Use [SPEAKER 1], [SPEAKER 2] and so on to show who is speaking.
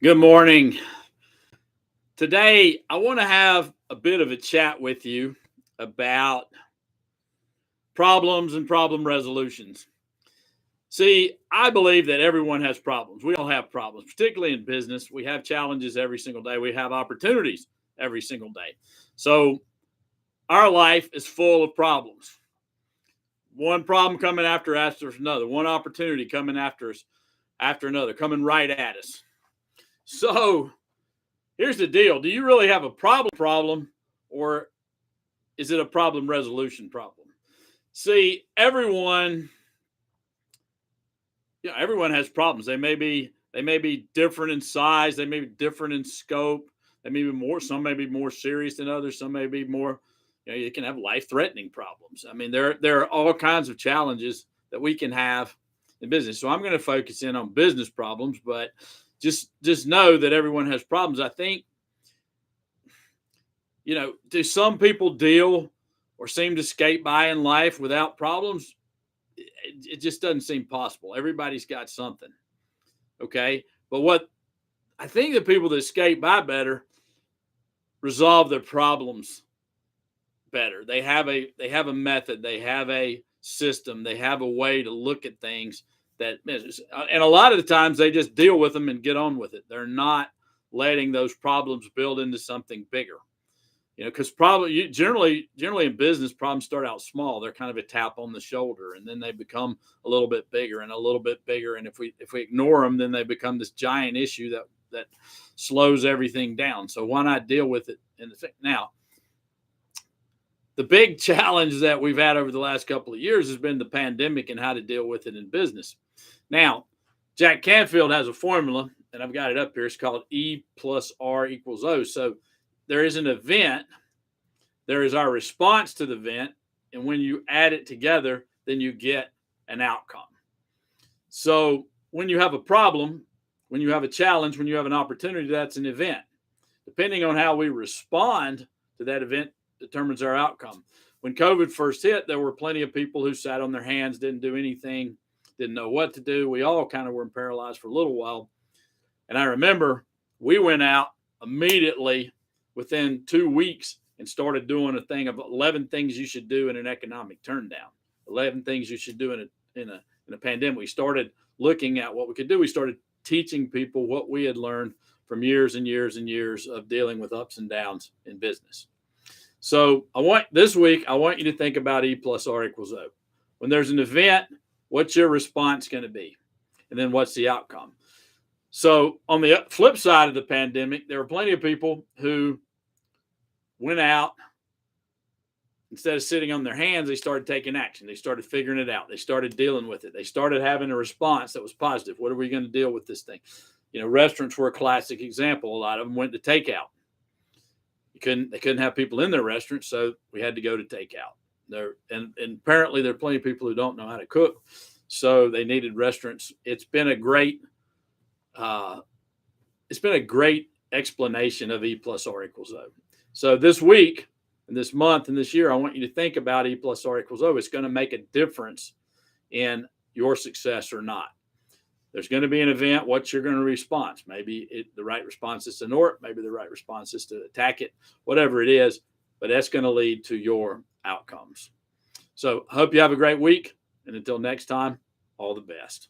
[SPEAKER 1] Good morning. Today, I want to have a bit of a chat with you about problems and problem resolutions. See, I believe that everyone has problems. We all have problems, particularly in business. We have challenges every single day, we have opportunities every single day. So, our life is full of problems. One problem coming after us, there's another, one opportunity coming after us, after another, coming right at us. So, here's the deal. Do you really have a problem or is it a problem resolution problem? See, everyone has problems. They may be different in size, they may be different in scope, they may be more some may be more serious than others, some may be more, you can have life-threatening problems. I mean, there are all kinds of challenges that we can have in business. So I'm going to focus in on business problems, but just know that everyone has problems. I think, do some people deal or seem to skate by in life without problems? It just doesn't seem possible. Everybody's got something. Okay. But what I think the people that skate by better resolve their problems better. They have a method, they have a system, they have a way to look at things that, and a lot of the times they just deal with them and get on with it. They're not letting those problems build into something bigger. Because probably generally in business, problems start out small. They're kind of a tap on the shoulder, and then they become a little bit bigger and a little bit bigger. And if we ignore them, then they become this giant issue that slows everything down. So why not deal with it in the now? The big challenge that we've had over the last couple of years has been the pandemic and how to deal with it in business. Now, Jack Canfield has a formula, and I've got it up here. It's called E plus R equals O. So there is an event, there is our response to the event, and when you add it together, then you get an outcome. So when you have a problem, when you have a challenge, when you have an opportunity, that's an event. Depending on how we respond to that event determines our outcome. When COVID first hit, there were plenty of people who sat on their hands, didn't do anything, didn't know what to do. We all kind of were paralyzed for a little while. And I remember we went out immediately within 2 weeks and started doing a thing of 11 things you should do in an economic turndown, 11 things you should do in a pandemic. We started looking at what we could do. We started teaching people what we had learned from years and years and years of dealing with ups and downs in business. So this week, I want you to think about E plus R equals O. When there's an event, what's your response going to be? And then what's the outcome? So on the flip side of the pandemic, there were plenty of people who went out. Instead of sitting on their hands, they started taking action. They started figuring it out. They started dealing with it. They started having a response that was positive. What are we going to deal with this thing? Restaurants were a classic example. A lot of them went to takeout. They couldn't have people in their restaurants, so we had to go to takeout. And apparently there are plenty of people who don't know how to cook, so they needed restaurants. It's been a great explanation of E plus R equals O. So this week and this month and this year, I want you to think about E plus R equals O. It's going to make a difference in your success or not. There's going to be an event. What's your going to respond? Maybe the right response is to ignore it. Maybe the right response is to attack it, whatever it is, but that's going to lead to your outcomes. So I hope you have a great week. And until next time, all the best.